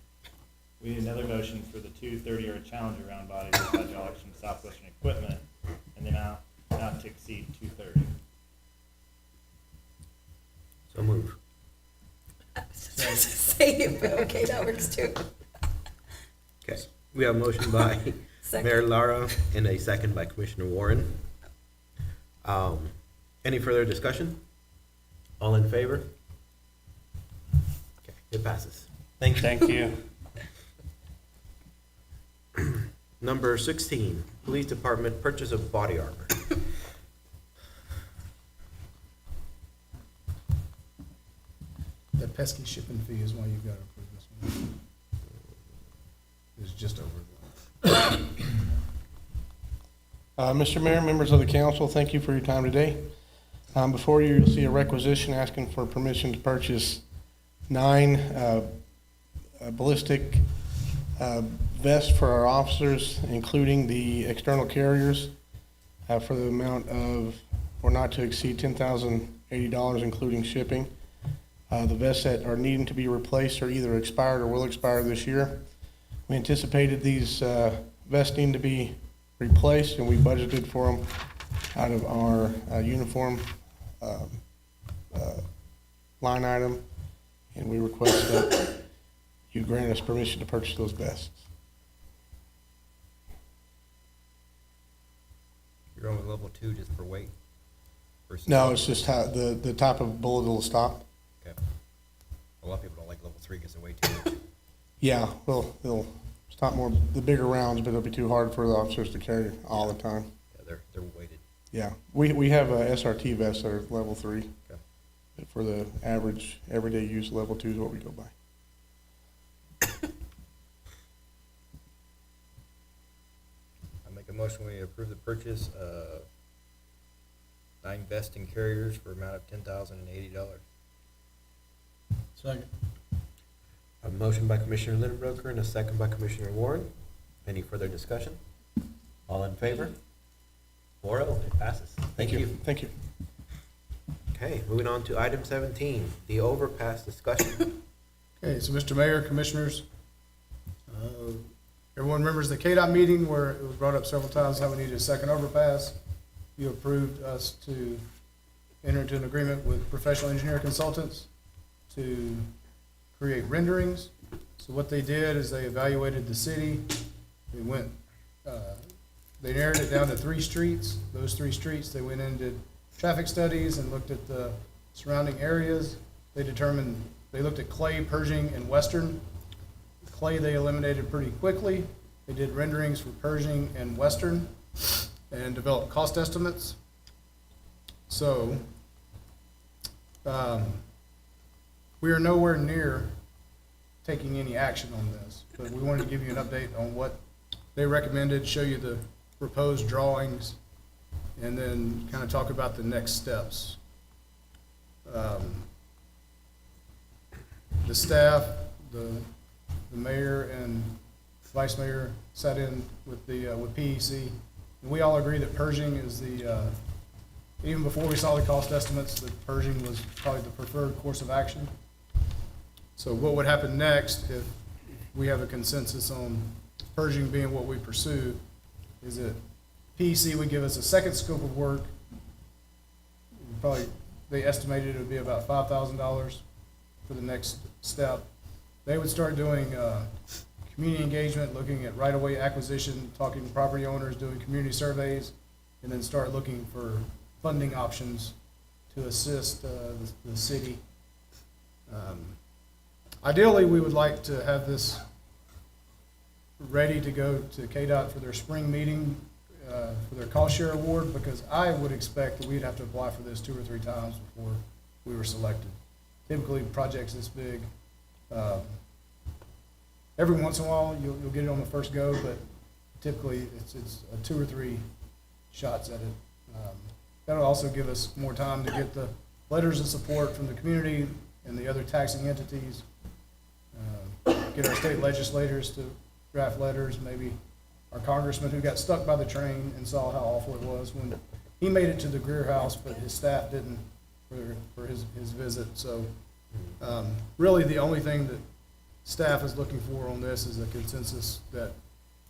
We need another motion for the 2 30-yard Challenger round bodies with hydraulics from Southwestern Equipment, and the amount not to exceed 230. So move. Say it, but okay, that works too. Okay, we have a motion by Second. Mayor Lara and a second by Commissioner Warren. Any further discussion? All in favor? Okay, it passes. Thank you. Thank you. Number 16, Police Department purchase of body armor. That pesky shipping fee is why you've got to approve this one. It's just over. Mr. Mayor, members of the council, thank you for your time today. Before you, you'll see a requisition asking for permission to purchase 9 ballistic vests for our officers, including the external carriers, for the amount of, or not to exceed $10,080, including shipping. The vests that are needing to be replaced are either expired or will expire this year. We anticipated these vests need to be replaced, and we budgeted for them out of our uniform line item, and we request that you grant us permission to purchase those vests. You're on with level 2 just for weight? versus No, level it's just how the type of bullet will stop. Okay. A lot of people don't like level 3 because they're way too much. Yeah, well, they'll stop more the bigger rounds, but it'll be too hard for the officers to carry all the time. Yeah, they're weighted. Yeah, we have SRT vests that are level 3. Okay. But for the average everyday use, level 2 is what we go by. I make a motion we approve the purchase of 9 vests and carriers for amount of $10,080. Second. A motion by Commissioner Lindbroker and a second by Commissioner Warren. Any further discussion? All in favor? 4-0, it passes. Thank you. Thank you. Okay, moving on to item 17, the overpass discussion. Okay, so Mr. Mayor, Commissioners, everyone remembers the KDOT meeting where it was brought up several times how we needed a second overpass. You approved us to enter into an agreement with professional engineer consultants to create renderings. So what they did is they evaluated the city. They went, they narrowed it down to 3 streets. Those 3 streets, they went in and did traffic studies and looked at the surrounding areas. They determined, they looked at Clay, Pershing, and Western. Clay they eliminated pretty quickly. They did renderings for Pershing and Western and developed cost estimates. So, we are nowhere near taking any action on this, but we wanted to give you an update on what they recommended, show you the proposed drawings, and then kind of talk about the next steps. The staff, the mayor and vice mayor sat in with PEC. And we all agree that Pershing is even before we saw the cost estimates, that Pershing was probably the preferred course of action. So what would happen next if we have a consensus on Pershing being what we pursue is that PEC would give us a second scope of work. Probably, they estimated it would be about $5,000 for the next step. They would start doing community engagement, looking at right-of-way acquisition, talking to property owners, doing community surveys, and then start looking for funding options to assist the city. Ideally, we would like to have this ready to go to KDOT for their spring meeting for their cost share award, because I would expect that we'd have to apply for this 2 or 3 times before we were selected. Typically, projects this big, every once in a while, you'll get it on the first go, but typically, it's 2 or 3 shots at it. That'll also give us more time to get the letters of support from the community and the other taxing entities, get our state legislators to draft letters, maybe our congressman who got stuck by the train and saw how awful it was when he made it to the Greer House, but his staff didn't for his visit. So really the only thing that staff is looking for on this is a consensus that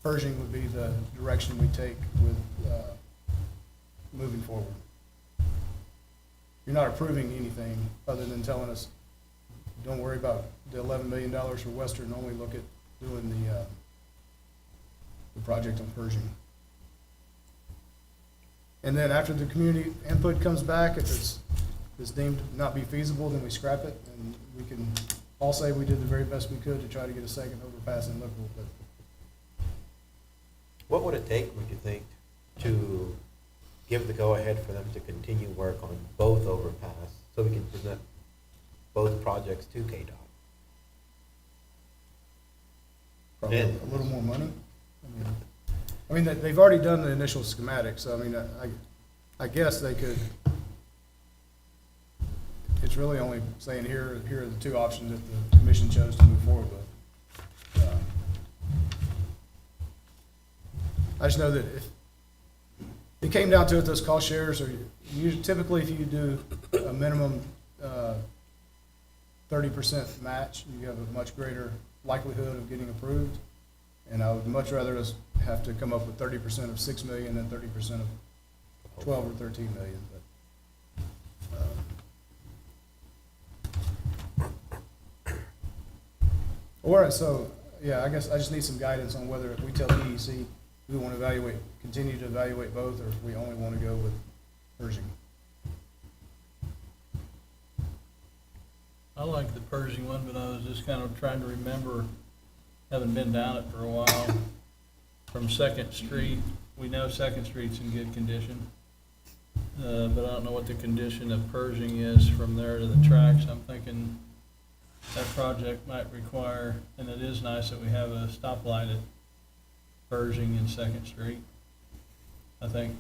Pershing would be the direction we take with, moving forward. You're not approving anything other than telling us, don't worry about the $11 million for Western, only look at doing the project on Pershing. And then after the community input comes back, if it's deemed not be feasible, then we scrap it, and we can all say we did the very best we could to try to get a second overpass in Liberal, but What would it take, would you think, to give the go-ahead for them to continue work on both overpass, so we can present both projects to KDOT? probably And- a little more money. I mean, they've already done the initial schematics, so I mean, I guess they could, it's really only saying here are the two options that the commission chose to move forward with. I just know that if it came down to it, those cost shares are usually, typically if you do a minimum 30% match, you have a much greater likelihood of getting approved. And I would much rather us have to come up with 30% of 6 million than 30% of 12 or 13 million, but. Or, so, yeah, I guess I just need some guidance on whether if we tell DEC we want to continue to evaluate both, or if we only want to go with Pershing. I like the Pershing one, but I was just kind of trying to remember, having been down it for a while, from Second Street. We know Second Street's in good condition, but I don't know what the condition of Pershing is from there to the tracks. I'm thinking that project might require, and it is nice that we have a stoplight at Pershing and Second Street. I think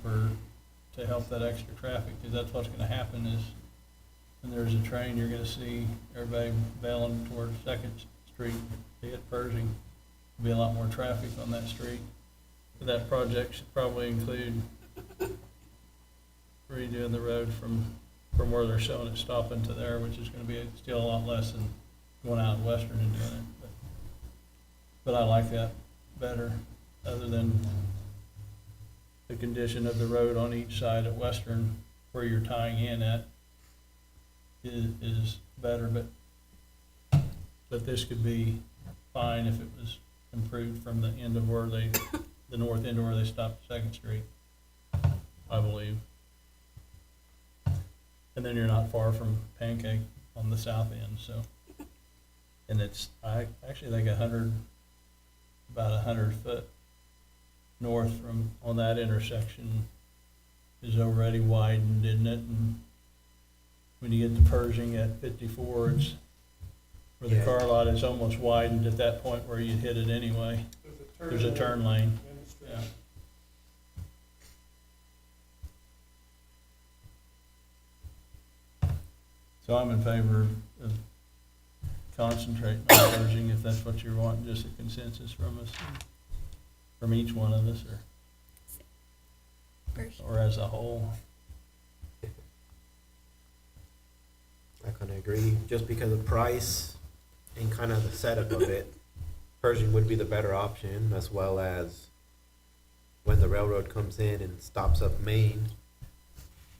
to help that extra traffic, because that's what's gonna happen is, when there's a train, you're gonna see everybody bailing towards Second Street to hit Pershing. There'll be a lot more traffic on that street. But that project should probably include redoing the road from where they're showing it stopping to there, which is gonna be still a lot less than going out Western and doing it. But I like that better, other than the condition of the road on each side at Western, where you're tying in at, is better, but this could be fine if it was improved from the end of the north end of where they stopped Second Street, I believe. And then you're not far from Pancake on the south end, so. And it's, I actually think about 100 foot north from, on that intersection is already widened, isn't it? And when you get to Pershing at 54, it's, where the Yeah. car lot is almost widened at that point where you'd hit it anyway. There's a turn lane. Yeah. So I'm in favor of concentrating on Pershing, if that's what you're wanting, just a consensus from us, from each one of us, Pershing. or as a whole. I kind of agree, just because of price and kind of the setup of it, Pershing would be the better option, as well as when the railroad comes in and stops up Main,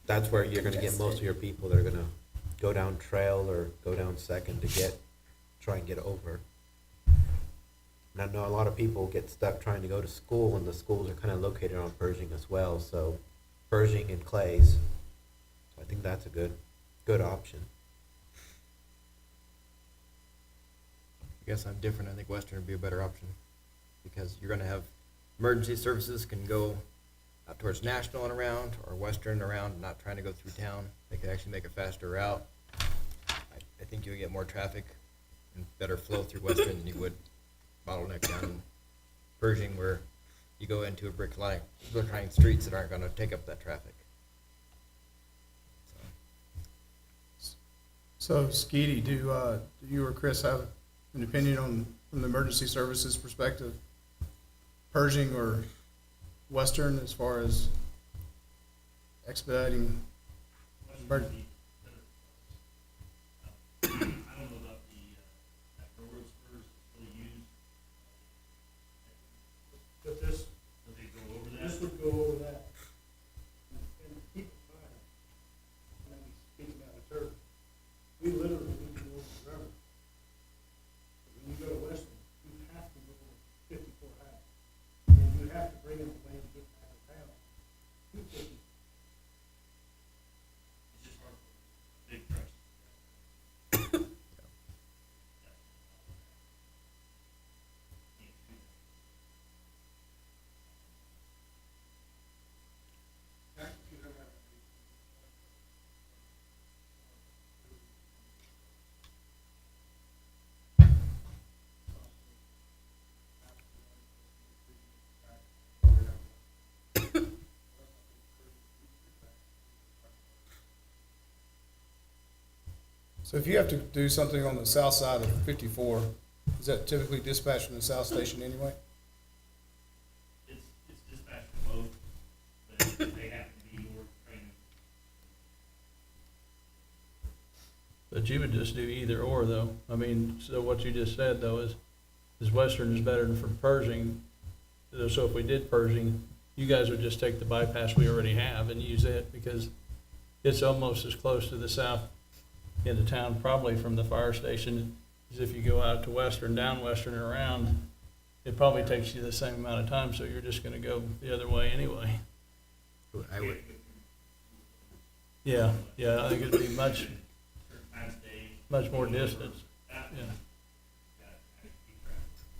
that's where you're gonna get most of your people that are gonna go down Trail or go down Second to try and get over. And I know a lot of people get stuck trying to go to school, and the schools are kind of located on Pershing as well, so Pershing and Clays. So I think that's a good option. I guess I'm different. I think Western would be a better option, because you're gonna have emergency services can go out towards National and around, or Western around, not trying to go through town. They could actually make a faster route. I think you'll get more traffic and better flow through Western than you would bottleneck down in Pershing, where you go into a brick line streets that aren't gonna take up that traffic. So, Skeety, do you or Chris have an opinion on, from the emergency services perspective, Pershing or Western as far as expediting? I don't know about the, road spurs this would go over that. And keep in mind, when we speak about a turf, we literally need to go over the river. When you go to Western, you have to go over 54 high. And you have to bring them away to get out of town. 250. It's just hard for big trucks. So if you have to do something on the south side of 54, is that typically dispatched from the south station anyway? It's dispatched from both, but they have to be more trained. But you would just do either or though. I mean, so what you just said though is Western is better than for Pershing. So if we did Pershing, you guys would just take the bypass we already have and use it because it's almost as close to the south end of town, probably from the fire station, as if you go out to Western, down Western and around. It probably takes you the same amount of time, so you're just gonna go the other way anyway. I would, Yeah, I think it'd be much more distance.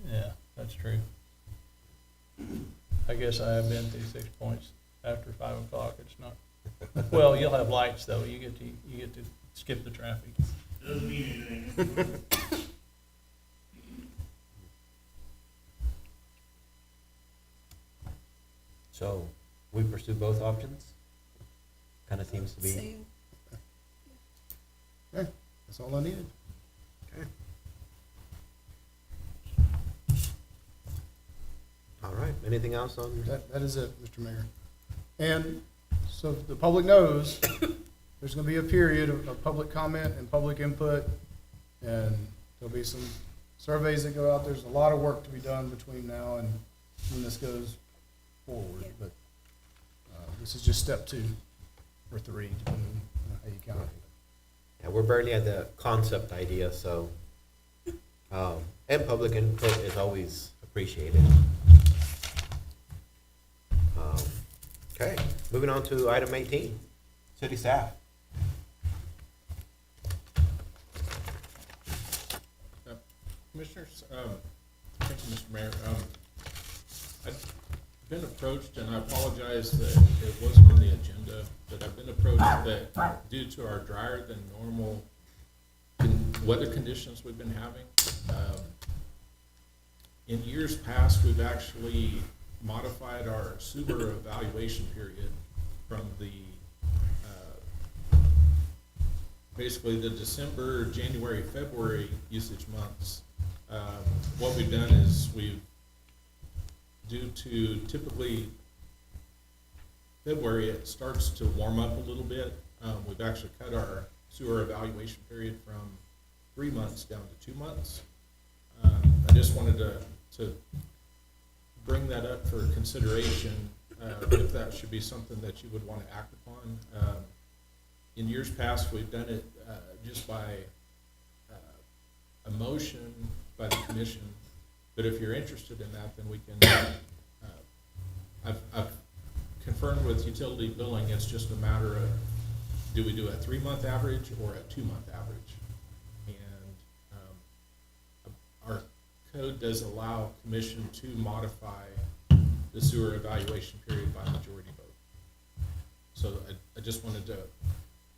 Yeah, that's true. I guess I have been through 6 points after 5 o'clock. It's not, well, you'll have lights though. You get to skip the traffic. Doesn't mean anything. So we pursue both options? Kind of seems to be. Same. Okay, that's all I needed. Okay. All right, anything else on? That is it, Mr. Mayor. And so the public knows, there's gonna be a period of public comment and public input, and there'll be some surveys that go out. There's a lot of work to be done between now and when this goes forward, but this is just step 2 or 3, depending on how you count it. Yeah, we're barely at the concept idea, so, and public input is always appreciated. Okay, moving on to item 18, city staff. Commissioners, thank you, Mr. Mayor. I've been approached, and I apologize that it wasn't on the agenda, but I've been approached that due to our drier than normal weather conditions we've been having, in years past, we've actually modified our sewer evaluation period from the, basically the December, January, February usage months. What we've done is due to typically February, it starts to warm up a little bit. We've actually cut our sewer evaluation period from 3 months down to 2 months. I just wanted to bring that up for consideration, if that should be something that you would want to act upon. In years past, we've done it just by a motion by the commission, but if you're interested in that, then we can, I've confirmed with utility billing, it's just a matter of, do we do a 3-month average or a 2-month average? And our code does allow commission to modify the sewer evaluation period by majority vote. So I just wanted to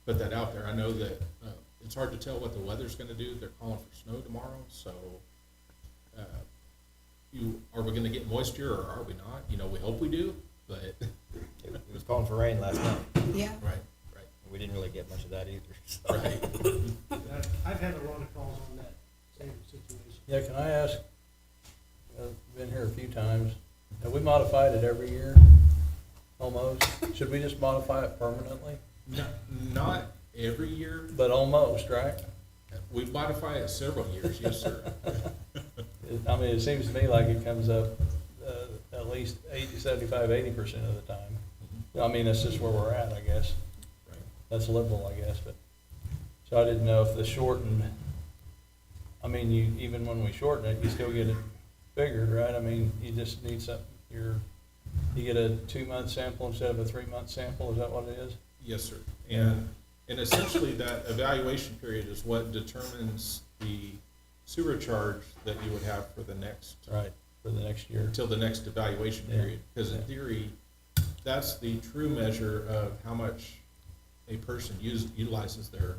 put that out there. I know that it's hard to tell what the weather's gonna do. They're calling for snow tomorrow, so are we gonna get moisture or are we not? You know, we hope we do, but. it was calling for rain last night. Yeah. Right. We didn't really get much of that either, so. Right. I've had a lot of calls on that same situation. Yeah, can I ask, I've been here a few times, have we modified it every year? Almost? Should we just modify it permanently? Not every year. But almost, right? We've modified it several years, yes, sir. I mean, it seems to me like it comes up at least 75, 80% of the time. I mean, that's just where we're at, I guess. Right. That's liberal, I guess, but, so I didn't know if the shortened, I mean, even when we shorten it, you still get it figured, right? I mean, you just need something, you get a 2-month sample instead of a 3-month sample, is that what it is? Yes, sir. And essentially that evaluation period is what determines the sewer charge that you would have for the next, Right, for the next year. until the next evaluation Yeah. period. Because in theory, that's the true measure of how much a person utilizes their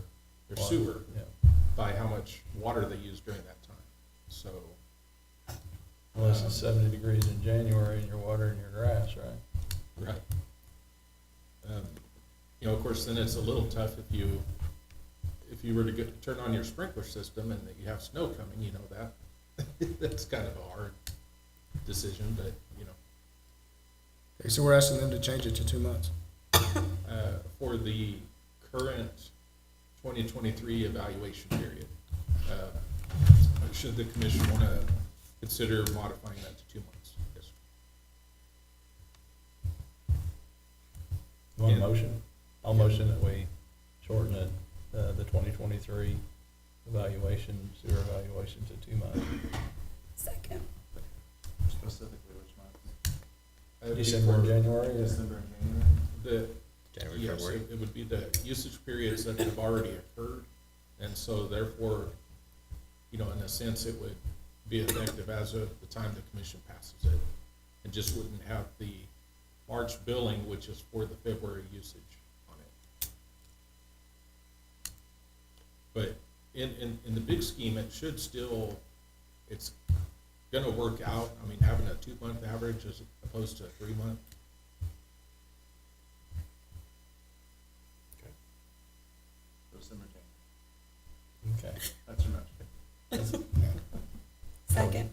sewer Yeah. by how much water they use during that time. So, Unless it's 70 degrees in January and you're watering your grass, right? right. You know, of course, then it's a little tough if you were to turn on your sprinkler system and that you have snow coming, you know, that, that's kind of a hard decision, but, you know, Okay, so we're asking them to change it to 2 months. for the current 2023 evaluation period. Should the commission want to consider modifying that to 2 months? Yes. You want a Yeah. motion? I'll motion that we shorten it, the 2023 evaluation, sewer evaluation to 2 months. Second. Specifically which month? December and January, or? December and January? The, January, yes, February. it would be the usage periods that have already occurred. And so therefore, you know, in a sense, it would be effective as of the time the commission passes it. And just wouldn't have the March billing, which is for the February usage on it. But in the big scheme, it should still, it's gonna work out. I mean, having a 2-month average as opposed to a 3-month. December, January. Okay. That's your motion. Second.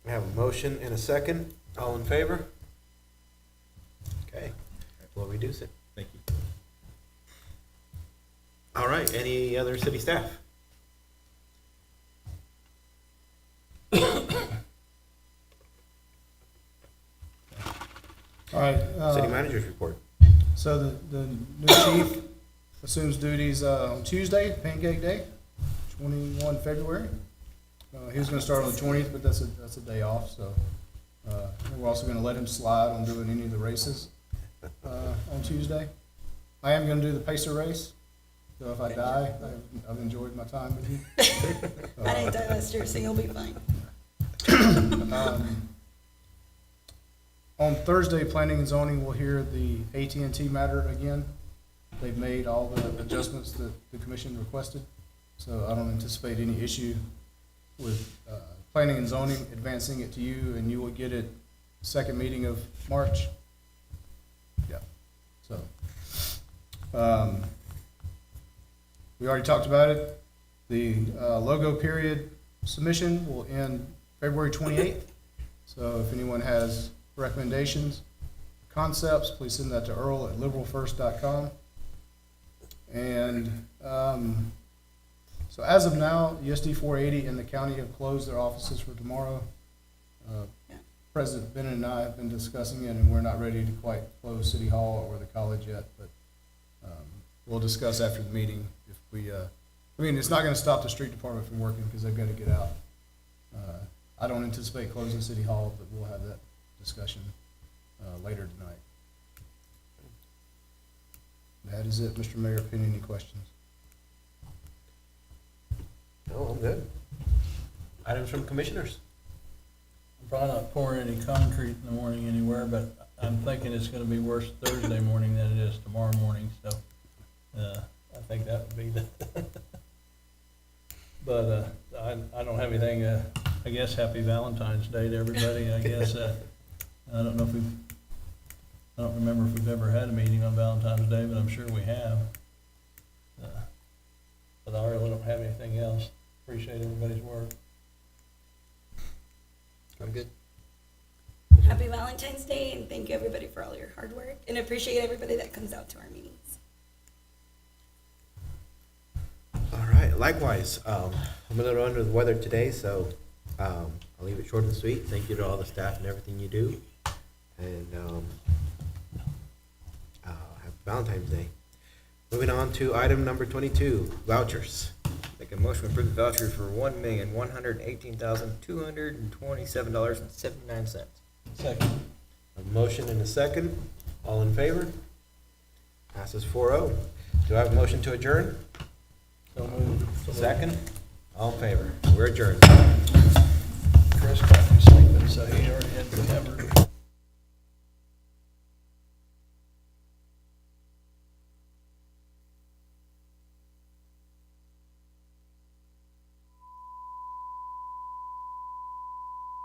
We have a motion and a second. All in favor? Okay, we'll reduce it. Thank you. All right, any other city staff? All right. City managers report. So the new chief assumes duties on Tuesday, Pancake Day, 21 February. He was gonna start on the 20th, but that's a day off, so. We're also gonna let him slide on doing any of the races on Tuesday. I am gonna do the Pacer race, so if I die, I've enjoyed my time with you. I didn't die last year, so you'll be fine. On Thursday, planning and zoning will hear the AT&T matter again. They've made all the adjustments that the commission requested, so I don't anticipate any issue with planning and zoning advancing it to you, and you will get it second meeting of March. Yeah, so. We already talked about it. The logo period submission will end February 28th. So if anyone has recommendations, concepts, please send that to earl@liberalfirst.com. And so as of now, ESD 480 and the county have closed their offices for tomorrow. President Bennett and I have been discussing it, and we're not ready to quite close City Hall or the college yet, but we'll discuss after the meeting if we, I mean, it's not going to stop the street department from working because they've got to get out. I don't anticipate closing City Hall, but we'll have that discussion later tonight. That is it, Mr. Mayor. If any questions? No, I'm good. Items from commissioners. I'm probably not pouring any concrete in the morning anywhere, but I'm thinking it's gonna be worse Thursday morning than it is tomorrow morning, so, I think that would be the, but, I don't have anything, I guess happy Valentine's Day to everybody, I guess, I don't know if I don't remember if we've ever had a meeting on Valentine's Day, but I'm sure we have. But I really don't have anything else. Appreciate everybody's work. I'm good. Happy Valentine's Day, and thank you everybody for all your hard work, and appreciate everybody that comes out to our meetings. All right, likewise, I'm a little under the weather today, so I'll leave it short and sweet. Thank you to all the staff and everything you do. Valentine's Day. Moving on to item number 22, vouchers. Make a motion to approve the voucher for $1,118,227.79. Second. A motion and a second. All in favor? Passes 4-0. Do I have a motion to adjourn? So moved. Second? All in favor? We're adjourned. Chris got me sleeping, so you